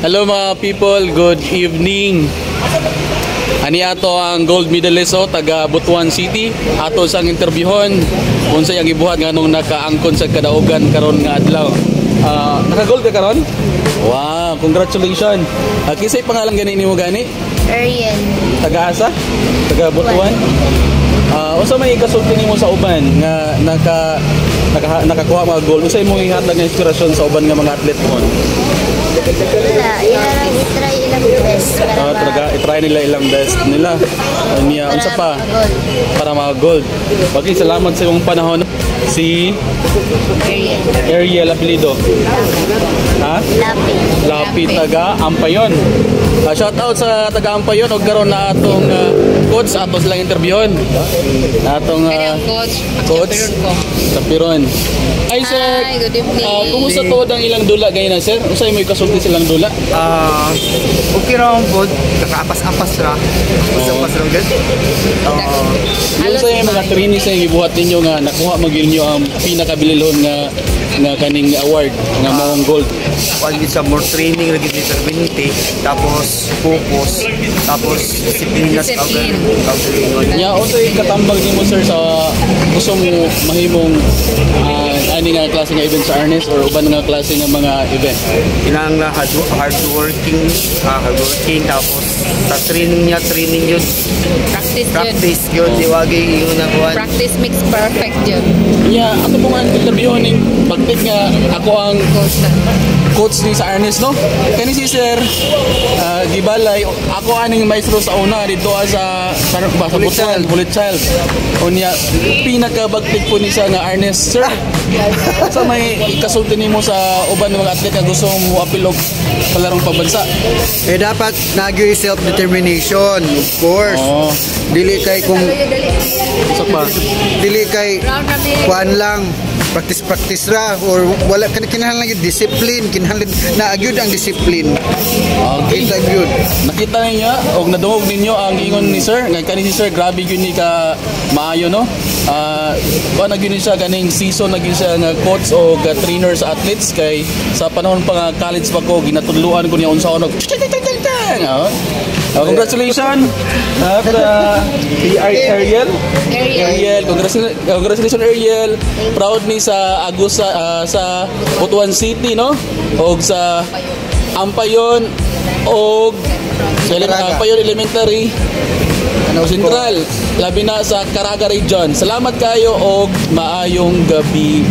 Hello mga people, good evening. Ani ato ang gold medalist taga Butuan City. Ato sang interviewon unsay ang gibuhat nganong nakaangkon sa kadaugan karon nga adlaw. Naka-gold ka karon? Wow, congratulations. Kisay pangalan gani nimo gani? Ariel. Taga asa? Taga Butuan. Unsa may kasulti nimo sa uban nga nakakuha mga gold? Unsay imong ihatag nga inspirasyon sa uban nga mga atlet mo? Wala, ilang i-try ilang best i-try nila ilang best nila. Niya unsa pa para mga gold. Pagi salamat sa imong panahon. Si Ariel apelido. Ha? Lapi taga Ampayon. Shout out sa taga Ampayon og karon na atong coach ato silang interviewon. Atong coach sa Piron. Ay sir, hi, good evening. Kumusta to ang ilang dula gay na sir? Unsay may kasulti silang dula? Okay ra po, kakapas-apas ra. Apas ra gud. Unsay mga training sa gibuhat ninyo nga nakuha magil nyo ang pinakabililhon nga kaning award nga maong gold? Kuan gid sa more training ra gid sa 20, tapos focus, tapos disiplina sa kagalingon. Ya, unsay katambag nimo sir sa gusto mo mahimong ani nga klase nga event sa Ernest or uban nga klase nga mga event? Kinahanglan hardworking, tapos sa training yun. Practice yun, diwagi yun na kuan. Practice makes perfect yun. Yeah, ako po nga interviewon ning pagtit nga ako ang coach ni sa Ernest, no? Kani si sir gibalay ako aning maestro sa una dito sa Butuan, Bullet Child. Unya pinakabagtik po ni sa nga Ernest, sir. Sa may ikasulti nimo sa uban ng mga atlet nga gusto mo apilog sa larong pambansa? Dapat nagyo self determination, of course. Dili kay kung dili kay kuan lang practice ra or wala kinahanglan yung discipline, kinahanglan na agyud ang discipline. Okay. Nakita niyo og nadungog ninyo ang ingon ni sir nga kani si sir grabe gyud ni ka maayo, no? Kuan gyud ni siya ganing season gyud siya nga coach o trainer sa athletes kay sa panahon pa nga college pa ko ginatudluan ko niya unsa onog. Congratulations at Ariel. Congratulations Ariel. Proud ni sa Agusa sa Butuan City, no? Og sa Ampayon og Ampayon Elementary Central, labi na sa Caraga Region. Salamat kayo og maayong gabi.